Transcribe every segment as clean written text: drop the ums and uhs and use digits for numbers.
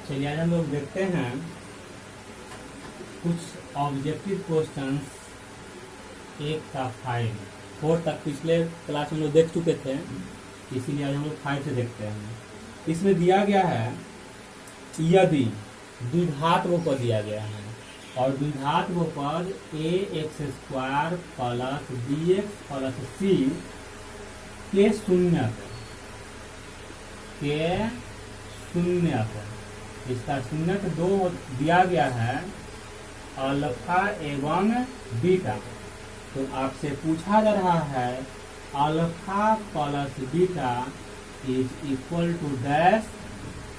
चलिए आज हम लोग देखते हैं कुछ ऑब्जेक्टिव क्वेश्चंस 1 का 5 4 तक पिछले क्लास में हम लोग देख चुके थे, इसीलिए आज हम लोग 5 से देखते हैं। इसमें दिया गया है यदि द्विघात बहुपद दिया गया है और द्विघात बहुपद ax² plus bx plus c के शून्यक इसका शून्यक 2 दिया गया है अल्फा एवं बीटा। तो आपसे पूछा जा रहा है alpha plus beta is equal to dash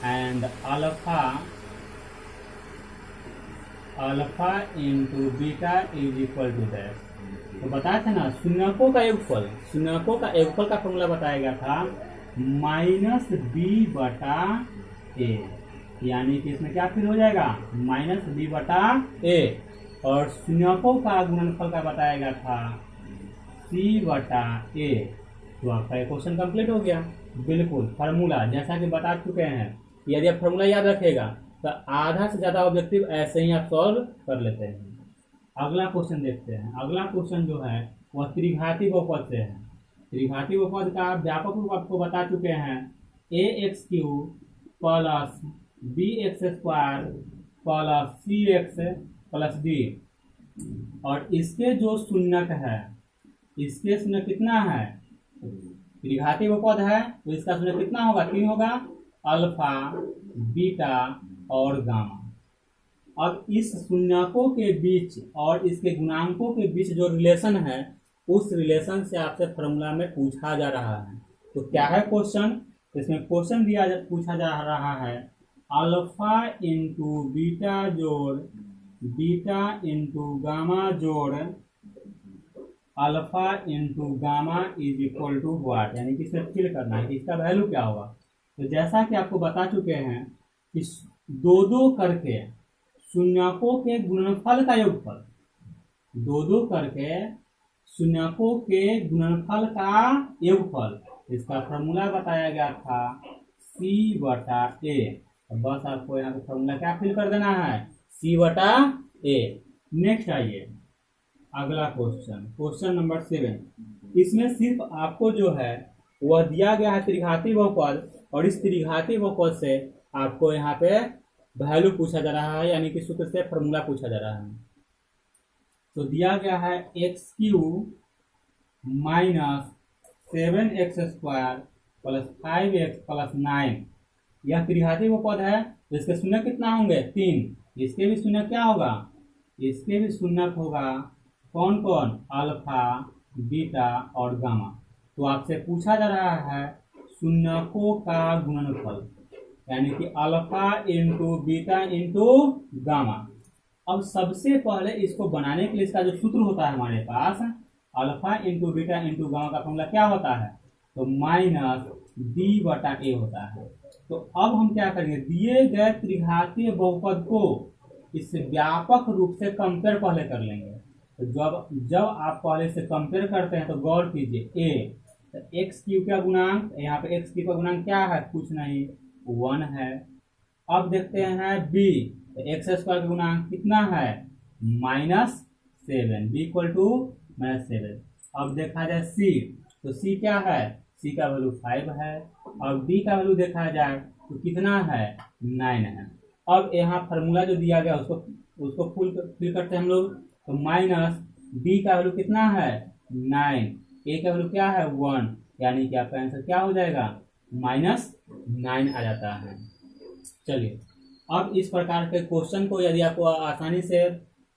and alpha into beta is equal to dash. तो बताया था ना शून्यकों का योगफल का फॉर्मूला बताया गया था -b/a, यानी कि इसमें क्या फिर हो जाएगा -b/a, और शून्यकों का गुणनफल का बताया गया था c/a। तो आपका क्वेश्चन कंप्लीट हो गया। बिल्कुल फार्मूला जैसा कि बता चुके हैं, यदि आप फार्मूला याद रखेगा तो आधा से ज्यादा ऑब्जेक्टिव ऐसे ही आप सॉल्व कर लेते हैं। अगला क्वेश्चन देखते हैं। अगला क्वेश्चन जो है वह त्रिघाती बहुपद से है। त्रिघाती बहुपद का व्यापक रूप आपको बता चुके हैं ax³ plus bx² plus cx plus d, और इसके जो शून्यक है इसके शून्यक कितना है, त्रिघाती बहुपद है तो इसका शून्यक कितना होगा, 3 होगा, अल्फा बीटा और गामा। अब इस शून्यकों के बीच और इसके गुणांकों के बीच जो रिलेशन है उस रिलेशन से आपसे फॉर्मूला में पूछा जा रहा है। तो क्या है क्वेश्चन, इसमें क्वेश्चन पूछा जा रहा है अल्फा इंटू बीटा जोड़ बीटा इंटू गामा जोड़ alpha into gamma is equal to what, यानी कि इसे फिल करना है, इसका वैल्यू क्या होगा। तो जैसा कि आपको बता चुके हैं कि दो करके शून्यकों के गुणनफल का योगफल, दो करके शून्यकों के गुणनफल का योगफल, इसका फॉर्मूला बताया गया था c/a। बस आपको यहाँ पे फॉर्मूला क्या फिल कर देना है, c/a। नेक्स्ट आइए अगला क्वेश्चन नंबर 7। इसमें सिर्फ आपको जो है वह दिया गया है त्रिघाती बहुपद, और इस त्रिघाती बहुपद से आपको यहाँ पे वैल्यू पूछा जा रहा है, यानी कि सूत्र से फॉर्मूला पूछा जा रहा है। तो दिया गया है x³ - 7x² plus 5x plus 9, यह त्रिघाती बहुपद है तो इसके शून्य कितना होंगे, 3। इसके भी शून्य क्या होगा, इसके भी शून्य होगा कौन कौन, अल्फा बीटा और गामा। तो आपसे पूछा जा रहा है शून्यकों का गुणनफल, यानी कि alpha into beta into gamma. अब सबसे पहले इसको बनाने के लिए इसका जो सूत्र होता है हमारे पास alpha into beta into gamma का फॉर्मूला क्या होता है, तो -b/a होता है। तो अब हम क्या करेंगे, दिए गए त्रिघातीय बहुपद को इससे व्यापक रूप से कंपेयर पहले कर लेंगे। तो जब आप पहले से कंपेयर करते हैं तो गौर कीजिए a, तो x³ का गुणांक, यहाँ पे x³ का गुणांक क्या है, कुछ नहीं 1 है। अब देखते हैं b, तो x² का गुणांक कितना है -7, b इक्वल टू -7। अब देखा जाए c, तो c क्या है, c का वैल्यू 5 है, और d का वैल्यू देखा जाए तो कितना है 9 है। अब यहाँ फार्मूला जो दिया गया उसको फिल करते हैं हम लोग, तो -b का वैल्यू कितना है 9, a का वैल्यू क्या है 1, यानी कि आपका आंसर क्या हो जाएगा -9 आ जाता है। चलिए अब इस प्रकार के क्वेश्चन को यदि आपको आसानी से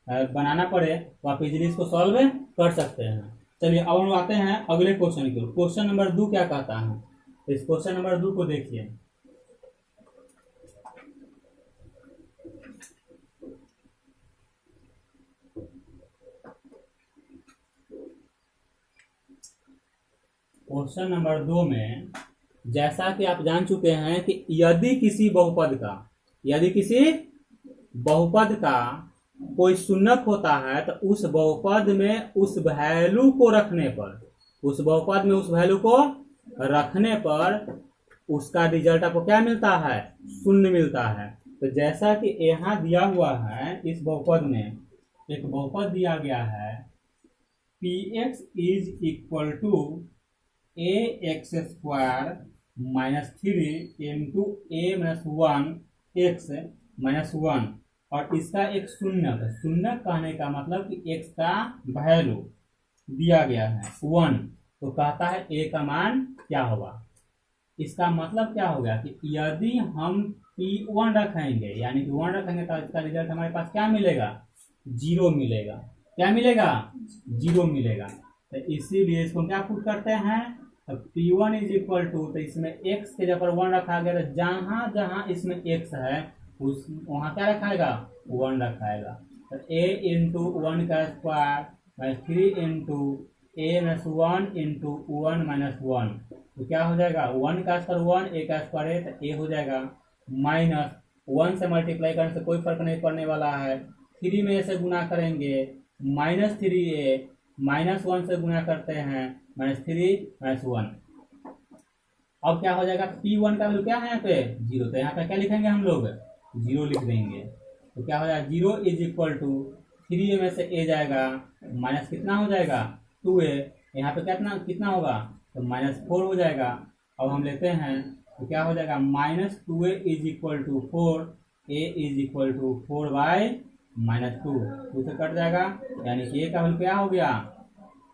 बनाना पड़े तो आप इजीली इसको सॉल्व कर सकते हैं। चलिए अब हम आते हैं अगले क्वेश्चन की। क्वेश्चन नंबर 2 क्या कहता है, इस क्वेश्चन नंबर 2 को देखिए। क्वेश्चन नंबर 2 में जैसा कि आप जान चुके हैं कि यदि किसी बहुपद का कोई शून्यक होता है तो उस बहुपद में उस वैल्यू को रखने पर उसका रिजल्ट आपको क्या मिलता है, शून्य मिलता है। तो जैसा कि यहाँ दिया हुआ है इस बहुपद में एक बहुपद दिया गया है P x is equal to a x square minus 3 into a minus 1 x minus 1 और इसका एक शून्यक। शून्यक कहने का मतलब कि एक्स का वैल्यू दिया गया है 1, तो कहता है ए का मान क्या होगा। इसका मतलब क्या होगा कि यदि हम P1 रखेंगे यानी कि 1 रखेंगे तो इसका रिजल्ट हमारे पास क्या मिलेगा, 0 मिलेगा। क्या मिलेगा, 0 मिलेगा। तो इसीलिए इसको क्या पुट करते हैं, तो P1 इज इक्वल टू, तो इसमें x के जगह पर 1 रखा गया, तो जहां जहां इसमें x है उस वहां क्या रखाएगा, 1 रखाएगा। तो a इंटू 1 का square minus 3 into a minus 1 into 1 minus 1, तो क्या हो जाएगा 1 का स्क्वायर 1, ए का स्क्वायर है तो ए हो जाएगा माइनस 1 से मल्टीप्लाई करने से कोई फर्क नहीं पड़ने वाला है, 3 में से गुना करेंगे माइनस 3a, माइनस 1 से गुना करते हैं माइनस 3 माइनस 1। अब क्या हो जाएगा, P1 का वैल्यू क्या है यहाँ पे 0, तो यहाँ पे क्या लिखेंगे हम लोग 0 लिख देंगे। तो क्या हो जाएगा 0 इज इक्वल टू 3 में से a जाएगा माइनस कितना हो जाएगा 2a, यहाँ पे कितना होगा तो माइनस 4 हो जाएगा। अब हम लेते हैं तो क्या हो जाएगा minus 2a is equal to 4, a is equal to 4 by minus 2, 2 से कट जाएगा यानी कि a का वैल्यू क्या हो गया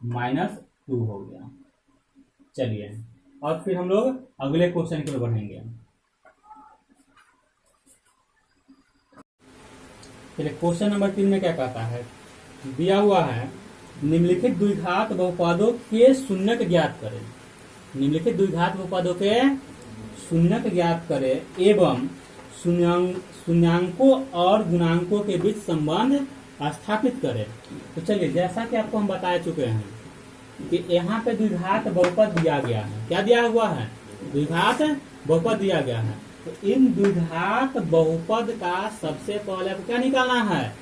माइनस 2 हो गया। चलिए और फिर हम लोग अगले क्वेश्चन की ओर बढ़ेंगे। चलिए क्वेश्चन नंबर 3 में क्या कहता है, दिया हुआ है निम्नलिखित द्विघात बहुपदों के शून्यक ज्ञात करें। निम्नलिखित द्विघात बहुपदों के शून्यक ज्ञात करें एवं शून्यांकों और गुणांकों के बीच संबंध स्थापित करें। तो चलिए जैसा कि आपको हम बता चुके हैं कि यहाँ पे द्विघात बहुपद दिया गया है। क्या दिया हुआ है, द्विघात बहुपद दिया गया है। तो इन द्विघात बहुपद का सबसे पहले क्या निकालना है,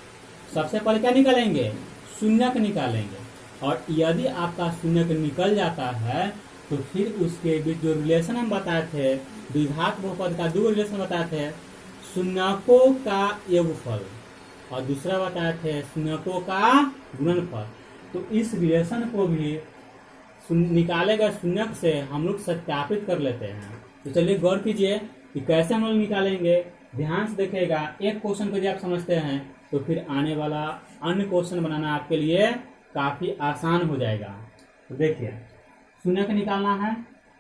सबसे पहले क्या निकालेंगे, शून्यक निकालेंगे। और यदि आपका शून्यक निकल जाता है तो फिर उसके बीच जो रिलेशन हम बताए थे, द्विघात बहुपद का 2 रिलेशन बताए थे, शून्यकों का योगफल और दूसरा बताए थे शून्यकों का गुणनफल। तो इस रिलेशन को भी निकाले गए शून्यक से हम लोग सत्यापित कर लेते हैं। तो चलिए गौर कीजिए कि कैसे हम लोग निकालेंगे, ध्यान से देखिएगा। एक क्वेश्चन को यदि आप समझते हैं तो फिर आने वाला अन्य क्वेश्चन बनाना आपके लिए काफी आसान हो जाएगा। तो देखिए शून्यक निकालना है,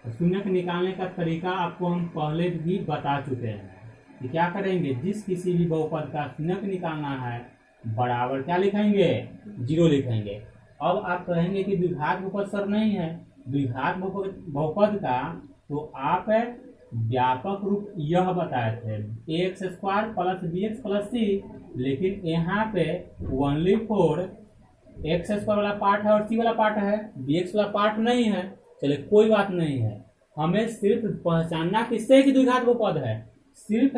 तो शून्यक निकालने का तरीका आपको हम पहले भी बता चुके हैं कि क्या करेंगे, जिस किसी भी बहुपद का शून्यक निकालना है बराबर क्या लिखेंगे 0 लिखेंगे। अब आप कहेंगे कि द्विघात बहुपद सर नहीं है, द्विघात बहुपद का तो आप व्यापक रूप यह बताए थे x square plus b x plus c, लेकिन यहाँ पे ओनली फॉर एक्स स्क्वायर वाला पार्ट है और सी वाला पार्ट है, बी एक्स वाला पार्ट नहीं है। चलिए कोई बात नहीं है, हमें सिर्फ पहचानना किससे कि द्विघात बहुपद है, सिर्फ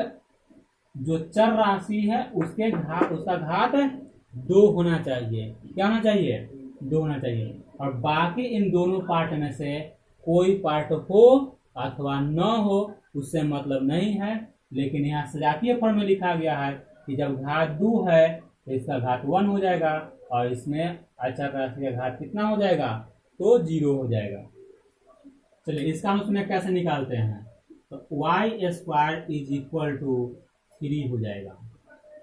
जो चर राशि है उसके घात, उसका घात 2 होना चाहिए। क्या होना चाहिए, 2 होना चाहिए। और बाकी इन दोनों पार्ट में से कोई पार्ट हो अथवा न हो उससे मतलब नहीं है। लेकिन यहाँ सजातीय फॉर्म में लिखा गया है कि जब घात 2 है तो इसका घात 1 हो जाएगा और इसमें अचर राशि का घात कितना हो जाएगा तो 0 हो जाएगा। चलिए इसका हम उसमें कैसे निकालते हैं, तो y square is equal to 3 हो जाएगा।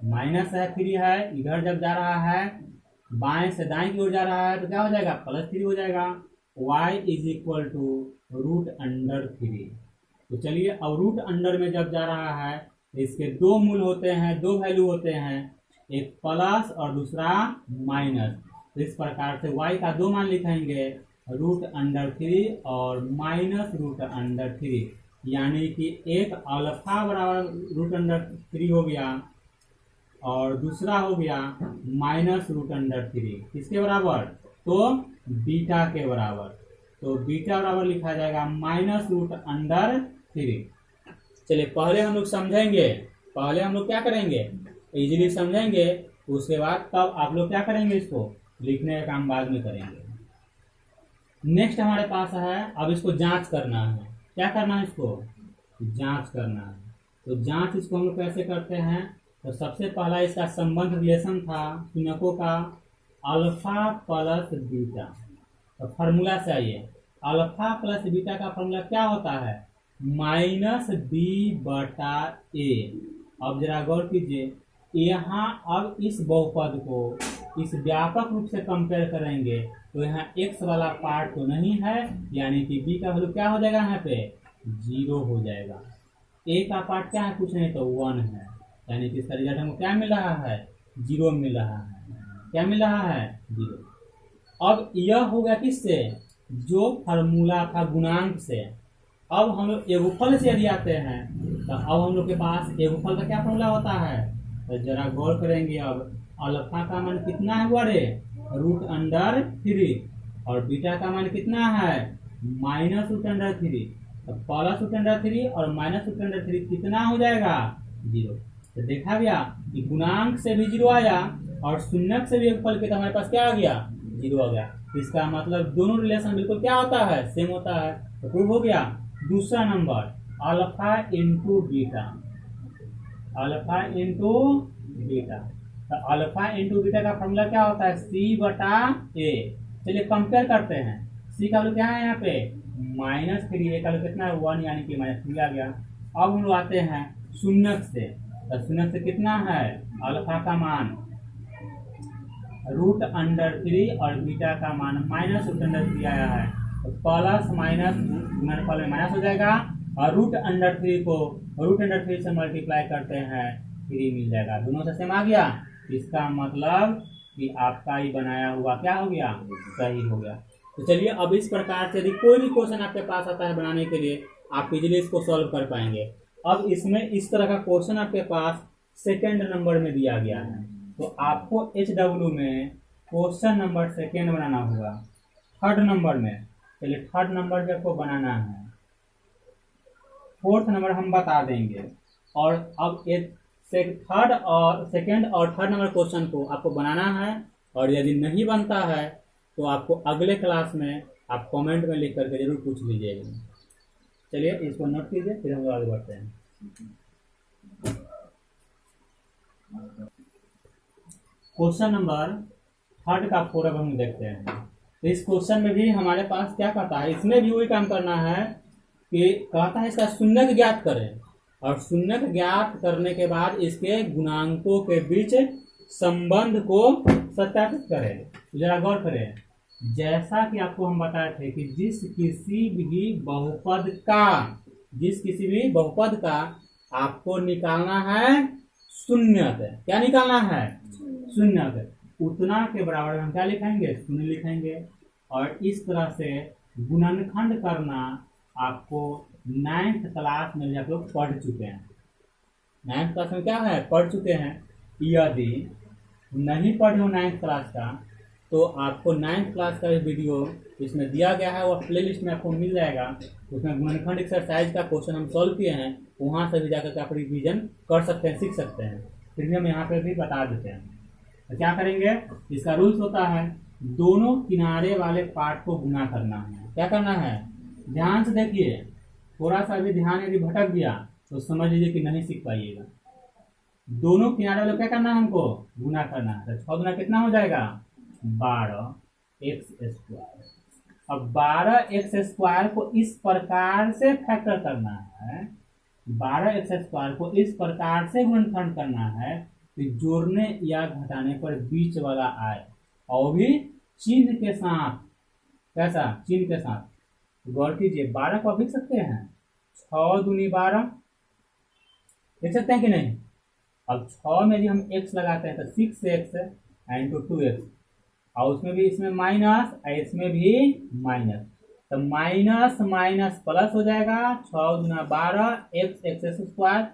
माइनस है 3 है, इधर जब जा रहा है बाएं से दाएं की ओर जा रहा है तो क्या हो जाएगा प्लस 3 हो जाएगा। y is equal to root under 3। तो चलिए अब रूट अंडर में जब जा रहा है तो इसके 2 मूल होते हैं, 2 वैल्यू होते हैं, एक प्लस और दूसरा माइनस। तो इस प्रकार से y का 2 मान लिखेंगे रूट अंडर 3 और माइनस रूट अंडर 3, यानी कि एक अल्फा बराबर रूट अंडर 3 हो गया और दूसरा हो गया माइनस रूट अंडर 3। किसके बराबर, तो बीटा के बराबर। तो बीटा बराबर लिखा जाएगा माइनस रूट अंडर 3। चलिए पहले हम लोग समझेंगे, पहले हम लोग क्या करेंगे इजीली समझेंगे, उसके बाद तब आप लोग क्या करेंगे इसको लिखने का काम बाद में करेंगे। नेक्स्ट हमारे पास है अब इसको जांच करना है। क्या करना है, इसको जांच करना है। तो जांच इसको हम लोग कैसे करते हैं, तो सबसे पहला इसका संबंध रिलेशन था शून्यकों का अल्फा प्लस बीटा। तो फार्मूला से आइए, अल्फा प्लस बीटा का फार्मूला क्या होता है, माइनस बी बटा ए। अब जरा गौर कीजिए, यहाँ अब इस बहुपद को इस व्यापक रूप से कंपेयर करेंगे तो यहाँ x वाला पार्ट तो नहीं है, यानी कि b का वैल्यू क्या हो जाएगा, यहाँ पे 0 हो जाएगा। a का पार्ट क्या है, कुछ नहीं तो 1 है, यानी कि इसका रिजल्ट हमको क्या मिल रहा है, 0 मिल रहा है। क्या मिल रहा है, 0। अब यह हो गया किससे, जो फार्मूला था गुणांक से। अब हम लोग योगफल से यदि आते हैं तो अब हम लोग के पास योगफल का क्या फार्मूला होता है, तो जरा गौर करेंगे। अब अल्फा का मान कितना है, बड़े √3 और बीटा का मान कितना है, -√3। तो +√3 और -√3 कितना हो जाएगा, 0। तो देखा गया कि गुणांक से भी 0 आया और शून्यक से भी योगफल के तो हमारे पास क्या आ गया, 0 आ गया। इसका मतलब दोनों रिलेशन बिल्कुल क्या होता है, सेम होता है। तो प्रूव हो गया। दूसरा number alpha into beta, alpha into beta. तो अल्फा इंटू बीटा का फॉर्मूला क्या होता है, सी बटा ए। चलिए कंपेयर करते हैं, सी का वैल्यू क्या है यहाँ पे -3, ए का वैल्यू कितना है 1, यानी कि -3 आ गया। अब हम लोग आते हैं शून्यक से, तो शून्यक से कितना है, अल्फा का मान √3 और बीटा का मान -√3 आया है। तो प्लस माइनस गुणनफल में माइनस हो जाएगा और √3 को √3 से मल्टीप्लाई करते हैं 3 मिल जाएगा, दोनों से सेम आ गया। इसका मतलब कि आपका ही बनाया हुआ क्या हो गया, सही हो गया। तो चलिए अब इस प्रकार से यदि कोई भी क्वेश्चन आपके पास आता है बनाने के लिए, आप इजीली इसको सॉल्व कर पाएंगे। अब इसमें इस तरह का क्वेश्चन आपके पास सेकेंड नंबर में दिया गया है, तो आपको HW में क्वेश्चन नंबर सेकेंड बनाना होगा। थर्ड नंबर में, चलिए थर्ड नंबर जब को बनाना है, फोर्थ नंबर हम बता देंगे। और अब एक थर्ड और सेकेंड और थर्ड नंबर क्वेश्चन को आपको बनाना है, और यदि नहीं बनता है तो आपको अगले क्लास में आप कमेंट में लिख करके जरूर पूछ लीजिएगा। चलिए इसको नोट कीजिए, फिर हम आगे बढ़ते हैं। क्वेश्चन नंबर थर्ड का फोरम हम देखते हैं। तो इस क्वेश्चन में भी हमारे पास क्या कहता है, इसमें भी वही काम करना है कि कहता है इसका शून्यक ज्ञात करें, और शून्यक ज्ञात करने के बाद इसके गुणांकों के बीच संबंध को सत्यापित करें। जरा गौर करें, जैसा कि आपको हम बताए थे कि जिस किसी भी बहुपद का आपको निकालना है शून्यक। क्या निकालना है, शून्यक। उतना के बराबर हम क्या लिखेंगे, शून्य लिखेंगे। और इस तरह से गुणनखंड करना आपको 9th क्लास में आप लोग पढ़ चुके हैं। 9th क्लास में क्या है, पढ़ चुके हैं। यदि नहीं पढ़े हो 9th क्लास का, तो आपको 9th क्लास का वीडियो इसमें दिया गया है, वो प्लेलिस्ट में आपको मिल जाएगा। उसमें गुणनखंड एक्सरसाइज का क्वेश्चन हम सॉल्व किए हैं, वहाँ से भी जाकर आप रिवीजन कर सकते हैं, सीख सकते हैं। फिर भी हम यहाँ पे भी बता देते हैं। तो क्या करेंगे, इसका रूल्स होता है दोनों किनारे वाले पार्ट को गुना करना है। क्या करना है, ध्यान से देखिए, थोड़ा सा भी ध्यान यदि भटक गया तो समझ लीजिए कि नहीं सीख पाइएगा। दोनों किनारे वाले क्या करना है, हमको गुना करना है। तो 6 गुना कितना हो जाएगा, 12x²। अब 12x² को इस प्रकार से फैक्टर करना है, 12x² को इस प्रकार से गुणनखंड करना है कि जोड़ने या घटाने पर बीच वाला आए, और भी चिन्ह के साथ। कैसा, चिन्ह के साथ। गौर कीजिए, 12 को आप लिख सकते हैं 6 दूनी 12, लिख सकते हैं कि नहीं। अब 6 में भी हम x लगाते हैं तो 6x इंटू 2x, और उसमें भी इसमें माइनस और इसमें भी माइनस, तो माइनस माइनस प्लस हो जाएगा। 6 दूना 12 x²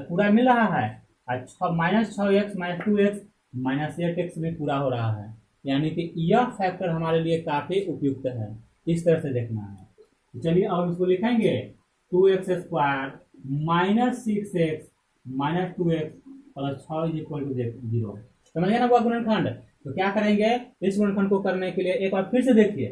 पूरा मिल रहा है, और -6x -2x -8x भी पूरा हो रहा है, यानी कि यह फैक्टर हमारे लिए काफी उपयुक्त है। इस तरह से देखना है। चलिए अब इसको लिखेंगे 2x² -6x -2x + 6 = 0। समझ गए ना वो गुणनखंड। तो क्या करेंगे, इस गुणनखंड को करने के लिए एक बार फिर से देखिए,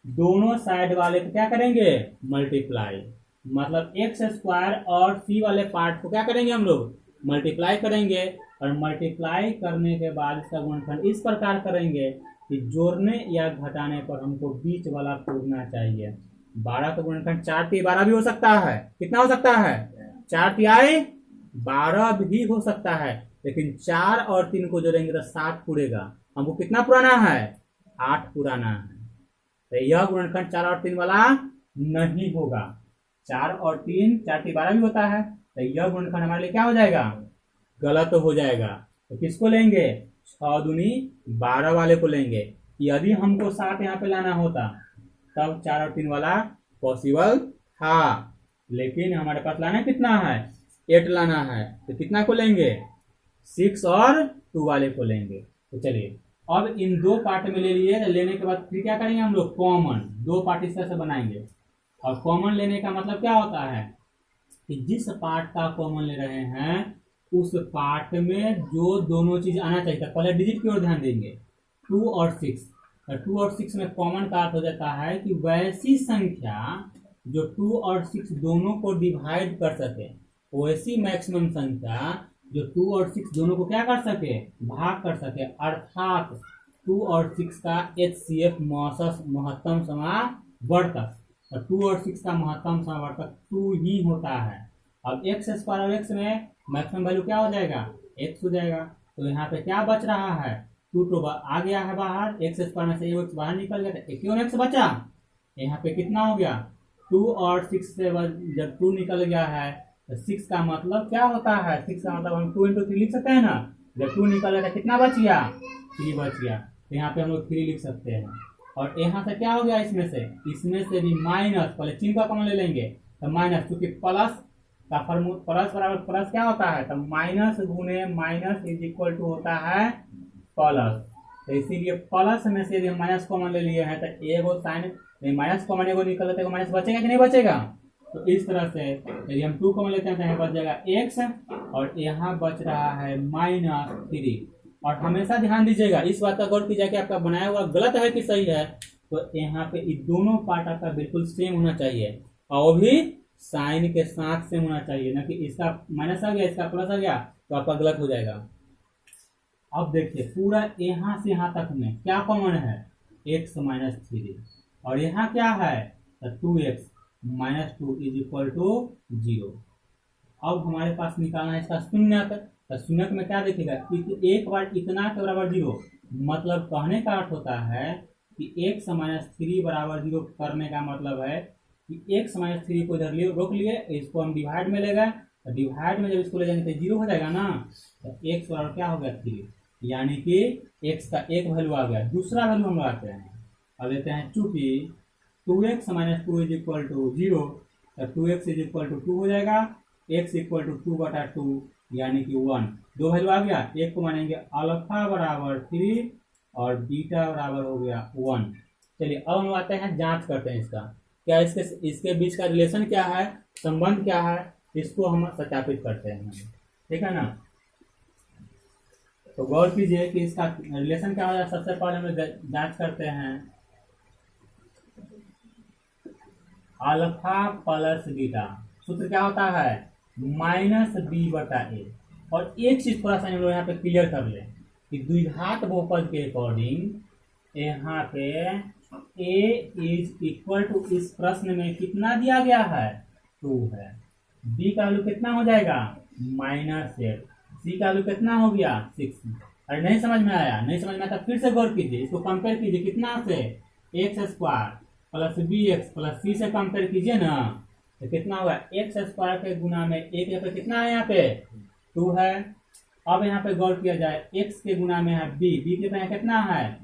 दोनों साइड वाले को क्या करेंगे, मल्टीप्लाई। मतलब एक्स स्क्वायर और सी वाले पार्ट को क्या करेंगे हम लोग, मल्टीप्लाई करेंगे, और मल्टीप्लाई करने के बाद इसका गुणनखंड इस प्रकार करेंगे कि जोड़ने या घटाने पर हमको बीच वाला खोजना चाहिए। 12 का गुणनखंड 4 × 12 भी हो सकता है। कितना हो सकता है? 4 × 12 भी हो सकता है, लेकिन 4 और 3 को जोड़ेंगे तो 7 पूरेगा। हमको कितना पुराना है? 8 पुराना है। तो यह गुणनखंड 4 और 3 वाला नहीं होगा। 4 और 3, 4 × 12 भी होता है, तो यह गुणनखंड हमारे लिए क्या हो जाएगा? गलत हो जाएगा। तो किसको लेंगे? 6 दूनी 12 वाले को लेंगे। यदि हमको 7 यहाँ पे लाना होता तब 4 और 3 वाला पॉसिबल था, लेकिन हमारे पास लाना कितना है? 8 लाना है। तो कितना को लेंगे? 6 और 2 वाले को लेंगे। तो चलिए अब इन दो पार्ट में ले लिए, लेने के बाद फिर क्या करेंगे हम लोग? कॉमन। दो पार्ट इस तरह से बनाएंगे। और कॉमन लेने का मतलब क्या होता है कि जिस पार्ट का कॉमन ले रहे हैं उस पार्ट में जो दोनों चीज आना चाहिए था, पहले डिजिट की ओर ध्यान देंगे। 2 और 6, 2 और 6 में कॉमन का अर्थ हो जाता है कि वैसी संख्या जो 2 और 6 दोनों को डिवाइड कर सके, वैसी मैक्सिमम संख्या जो 2 और 6 दोनों को क्या कर सके? भाग कर सके। अर्थात 2 और 6 का HCF महत्तम समावर्तक, और 2 और 6 का महत्तम समावर्तक 2 ही होता है। अब एक्स स्क्वायर और एक्स में मैक्सिमम वैल्यू क्या हो जाएगा? x हो जाएगा। तो यहाँ पे क्या बच रहा है? 2 तो आ गया है बाहर, एक्स स्क्वायर में से x बाहर निकल गया, तो क्यों x बचा? यहाँ पे कितना हो गया? 2 और 6 से जब 2 निकल गया है तो 6 का मतलब क्या होता है? 6 का मतलब हम 2 × 3 लिख सकते हैं ना। जब 2 निकल गया तो कितना बच गया? 3 बच गया। तो यहाँ पे हम लोग 3 लिख सकते हैं। और यहाँ से क्या हो गया? इसमें से भी माइनस, पहले चिन्ह का कॉमन ले लेंगे तो माइनस, क्योंकि प्लस का फॉर्मूला प्लस बराबर प्लस क्या होता है? तो माइनस गुने माइनस इज इक्वल टू होता है प्लस। तो इसीलिए प्लस में से यदि माइनस कॉमन ले लिए हैं तो एगो साइन माइनस कॉमन एगो निकल तो माइनस बचेगा कि नहीं बचेगा? तो इस तरह से यदि हम 2 कॉमन लेते हैं तो यहाँ बच जाएगा x, और यहाँ बच रहा है -3। और हमेशा ध्यान दीजिएगा, इस बात का गौर कीजिए कि आपका बनाया हुआ गलत है कि सही है। तो यहाँ पे ये दोनों पार्ट आपका बिल्कुल सेम होना चाहिए, और भी साइन के साथ सेम होना चाहिए, ना कि इसका माइनस आ गया इसका प्लस आ गया तो आपका गलत हो जाएगा। अब देखिए पूरा यहाँ से यहाँ तक में क्या कॉमन है? x -3, और यहाँ क्या है? तो 2x -2 इज इक्वल टू 0। अब हमारे पास निकालना है इसका शून्यक। तो शून्यक में क्या देखिएगा? एक बार इतना के बराबर 0, मतलब कहने का अर्थ होता है कि x -3 बराबर 0 करने का मतलब है कि x -3 को इधर रोक लिए, इसको हम डिवाइड में ले गए, तो डिवाइड में जब इसको ले जाएंगे तो 0 हो जाएगा ना। तो x बराबर क्या हो गया? 3, यानी कि x का एक वैल्यू आ गया। दूसरा वैल्यू हम लगाते हैं, अब लेते हैं चूंकि 2x -2 इज इक्वल टू 0, तो 2x इज इक्वल टू 2 हो जाएगा, x इक्वल टू 2/2 यानी कि 1। दो वैल्यू आ गया, एक को मानेंगे अल्फा बराबर 3 और बीटा बराबर हो गया 1। चलिए अब हम आते हैं, जांच करते हैं इसका क्या इसके बीच का रिलेशन क्या है, संबंध क्या है, इसको हम सत्यापित करते हैं। ठीक है ना। तो गौर कीजिए कि इसका रिलेशन क्या हो जाए। सबसे पहले हम जांच करते हैं अल्फा प्लस बीटा, सूत्र क्या होता है? -b/a। और एक चीज थोड़ा सा हम लोग यहाँ पे क्लियर कर ले कि द्विघात बहुपद के अकॉर्डिंग यहाँ पे a इज इक्वल टू, इस प्रश्न में कितना दिया गया है? 2 है। b का वैल्यू कितना हो जाएगा? -8। c का वैल्यू कितना हो गया? 6। अरे नहीं समझ में आया? नहीं समझ में आया तो फिर से गौर कीजिए, इसको कंपेयर कीजिए कितना से? x² plus bx plus c से कंपेयर कीजिए ना, तो कितना होगा? x² के गुना में एक यहाँ पे कितना है? यहाँ पे 2 है। अब यहाँ पे गौर किया जाए, x के गुना में है b के पे कितना है?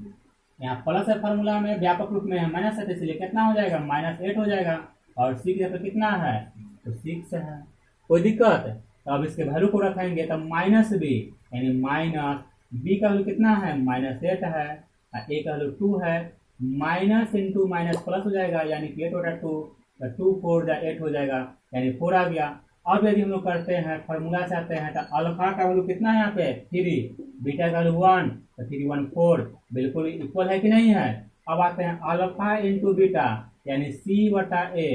यहाँ प्लस है, फॉर्मूला में व्यापक रूप में है माइनस है, इसलिए कितना हो जाएगा? -8 हो जाएगा। और c के पे कितना है? तो 6 है। कोई दिक्कत? तो अब इसके वैल्यू को रखेंगे तो -b यानी माइनस b का वैल्यू कितना है? -8 है, a का वैल्यू 2 है, माइनस इंटू माइनस प्लस हो जाएगा, यानी कि 8/2, 2 4 8 हो जाएगा, यानी 4 आ गया। अब यदि हम लोग करते हैं फॉर्मूला से आते हैं तो अल्फा का वैल्यू कितना है? यहाँ पे 3, बीटा का वैल्यू 1, तो 3 1 4, बिल्कुल इक्वल है कि नहीं है? अब आते हैं अल्फा इंटू बीटा यानी c/a,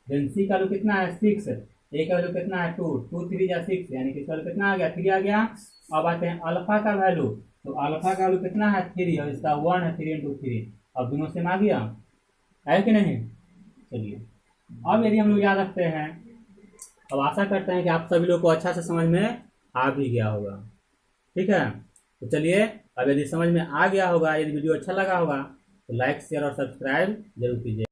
देन सी का वैल्यू कितना है 6, ए का वैल्यू कितना है 2, 2 3 जा 6, यानी कि इसका वैल्यू कितना आ गया 3 आ गया। अब आते हैं अल्फा का वैल्यू, तो अल्फा का वैल्यू कितना है 3 और इसका 1 है, 3 इंटू 3, अब दोनों सेम आ गया है कि नहीं। चलिए अब यदि हम लोग याद रखते हैं, अब आशा करते हैं कि आप सभी लोग को अच्छा से समझ में आ भी गया होगा। ठीक है, तो चलिए अब यदि समझ में आ गया होगा, यदि वीडियो अच्छा लगा होगा तो लाइक शेयर और सब्सक्राइब जरूर कीजिए।